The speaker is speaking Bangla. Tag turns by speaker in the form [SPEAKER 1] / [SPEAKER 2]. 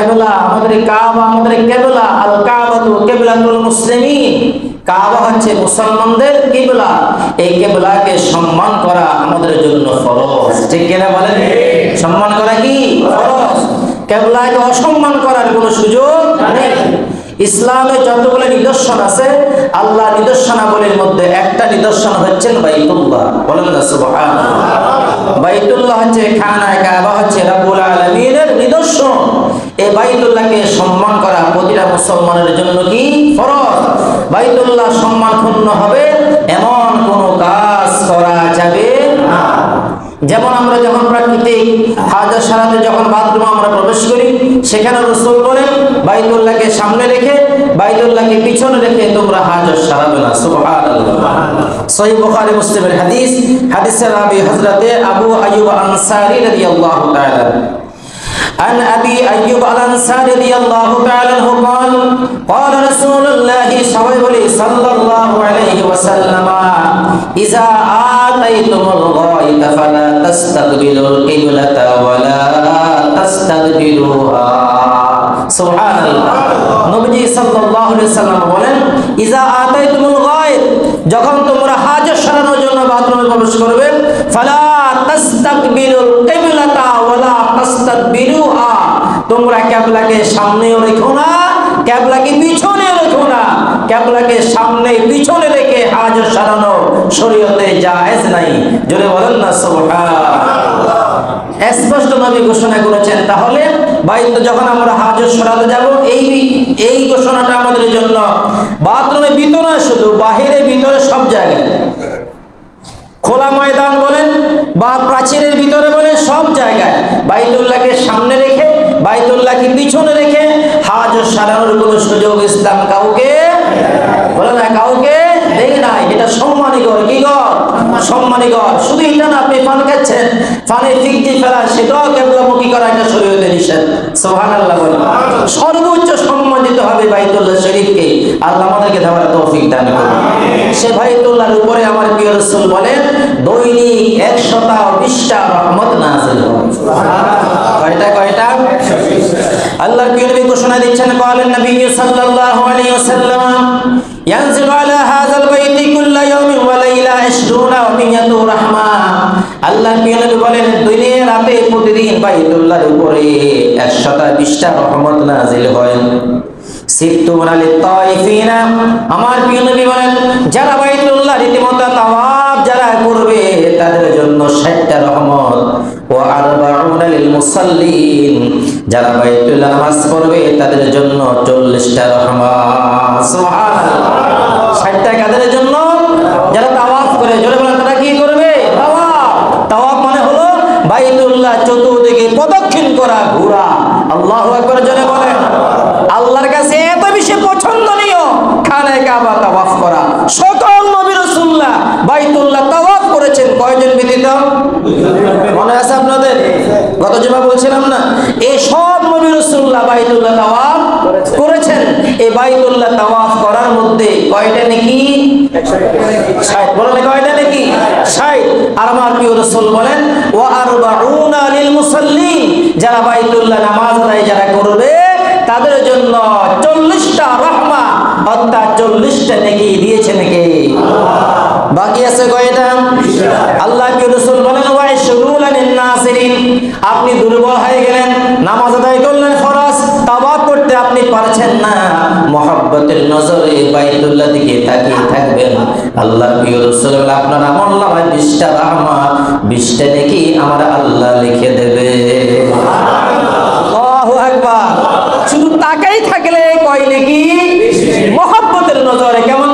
[SPEAKER 1] কিবলা, আমাদের কাবা আমাদের কিবলা। আল কাবাতু কিবলাতুল মুসলিমিন, কাবা হচ্ছে মুসলমানদের কিবলা। এই কিবলাকে সম্মান করা আমাদের জন্য ফরজ। ঠিক কিনা বলেন? সম্মান করা কি ফরজ? কিবলাকে অসম্মান করার কোনো সুযোগ নেই। ইসলামে যতগুলো নিদর্শন আছে, আল্লাহ নিদর্শনাবলীর মধ্যে একটা নিদর্শন হচ্ছেন বাইতুল্লাহ। বলেন না সুবহানাল্লাহ। বাইতুল্লাহ হচ্ছে খানায়ে কাবা, হচ্ছে রব্বুল আলামিনের নিদর্শন। এই বাইতুল্লাহকে সম্মান করা প্রতিটা মুসলমানের জন্য কি ফরজ। বাইতুল্লাহ সম্মানপূর্ণ হবে এমন কোনো কাজ করা যাবে না। যেমন আমরা যখন প্রাকৃতিক হাজার সারাতে যখন বাথরুমে আমরা প্রবেশ করি, সেখানে রাসূল বলেন বাইতুল্লাহকে সামনে রেখে, বাইতুল্লাহকে পিছনে রেখে তোমরা হাজার সারাবে না। সুবহানাল্লাহ। সহিহ বুখারী মুসলিমের হাদিস, হাদিসের রাবী হযরতে আবু আইয়ুব আনসারী রাদিয়াল্লাহু তাআলা। عن أبي أيوب الأنصاري رضي الله تعالى عنه قال قال رسول الله صلى الله عليه وسلم إذا آتيتم الغائط فلا تستقبلوا القبلة ولا تستدبروها। সুবহানাল্লাহ। নবীজি সাল্লাল্লাহু আলাইহি ওয়াসাল্লাম বলেন, ইজা আতাইতুমুল গায়ত, যখন তোমরা হাজত সারানোর জন্য বাথরুমে প্রবেশ করবে, ফালা তাস্তাকবিলুল কিবলাতা ওয়ালা তাস্তাদবিরুহা, তোমরা কিবলাকে সামনেও রেখো না, কিবলাকে পিছনেও রেখো না। কিবলাকে সামনে পিছনে রেখে হাজত সারানো শরীয়তে জায়েজ নাই। জোরে বলেন না সুবহানাল্লাহ। স্পষ্ট নবী ঘোষণা করেছেন। তাহলে বাইত যখন আমরা হাজত সরাতে যাব, এই ঘোষণাটা আমাদের জন্য বাথরুমের ভিতরে শুধু, বাহিরে ভিতরে সব জায়গায়, খোলা ময়দান বলেন বা প্রাচীরের ভিতরে বলেন, সব জায়গায় বাইতুল্লাহকে সামনে রেখে, বাইতুল্লাহকে পিছনে রেখে হাজত সারানোর কোনো সুযোগ ইসলাম কাউকে বলে না, কাউকে দেয় নাই। এটা সম্মানী ঘর। কি ঘর? সম্মানী ঘর। শুধু এটা না, আপনি পান খাচ্ছেন, পানে ফিকটি ফেলা, সেটাও কিবলামুখী করা এটা শরীয়তে নিষেধ। সুবহানাল্লাহ বলেন। সর্বোচ্চ সম্মান দিতে হবে বাইতুল্লাহ শরীফকে। আল্লাহ আমাদেরকে দেওয়ার তৌফিক দান করুন। সে বাইতুল্লাহর উপরে আমার প্রিয় রাসূল বলেন, দৈনিক 120টা রহমত নাযিল হয়। কয়টা? কয়টা? আল্লাহর প্রিয় নবী ঘোষণা দিচ্ছেন, বলেন নবী সাল্লাল্লাহু আলাইহি ওয়াসাল্লাম, ইয়ানজিলু আলা হাযাল বাইতি কুল্লা ইয়াউমিন ওয়া লাইলা 20 ওয়া মিয়াতু রাহমা। আল্লাহর প্রিয় নবী বলেন, দিনে রাতে প্রতিদিন বাইতুল্লাহর উপরে 120টা রহমত নাযিল হয়। সিফতুনা লিত-তাইফিনা, আমার প্রিয় নবী বলেন, যারা বাইতুল্লাহ রীতিমতো তাওয়াফ যারা করবে তাদের জন্য 60টা রহমত। ওয়া আরবাউনা লিল মুসাল্লিন, যারা বাইতুল্লাহ নামাজ পড়বে তাদের জন্য 40টা রহমত। সুবহানাল্লাহ। 60টা কাদের জন্য? যারা তাওয়াফ করে। জোরে বলেন, তারা কি করবে? তাওয়াফ। তাওয়াফ মানে হলো বাইতুল্লাহ চতুর্দিকে প্রদক্ষিণ করা, ঘোরা। আল্লাহু আকবার। জোরে বলেন। আল্লাহর কাছে এত বেশি পছন্দনীয় খানায়ে কাবা তাওয়াফ করা। সকল নবী রাসূলুল্লাহ বাইতুল্লাহ তাওয়াফ করেছেন। কয়জন ব্যতীত? মনে আছে আপনাদের? গত জুমা বলছিলাম না, এই সব নবী রাসূলুল্লাহ বাইতুল্লাহ তাওয়াফ করেছেন। এই বাইতুল্লাহ তাওয়াফ করার মধ্যে কয়টা নেকি? 60। বলেন কয়টা নেকি? 60। আর আমার প্রিয় রাসূল বলেন, ওয়া আরবাউনা লিল মুসাল্লিন, যারা বাইতুল্লাহ নামাজ আদায় যারা করবে তাদের জন্য 40টা রহমা, অর্থাৎ 40টা নেকি দিয়েছে নাকি? বাকি আছে কয়টা? আল্লাহ কি রাসূল বলেন, ওয়া ইশরুনা লিন নাসিরিন, আপনি দুর্বল হয়ে গেলেন, নামাজ আদায় করলেন ফরজ, তাওয়াফ করতে আপনি পারছেন না, মহব্বতের নজরে বাইতুল্লাহ দিকে তাকিয়ে থাকবেন। আল্লাহ কি রাসূল বলেন, আপনার আমলনামায় 20টা রহমত, 20টা নেকি আমার আল্লাহ লিখে দেবে। আল্লাহু আকবার। শুধু তাকাই থাকলে কয় নেকি? মহব্বতের নজরে কেমন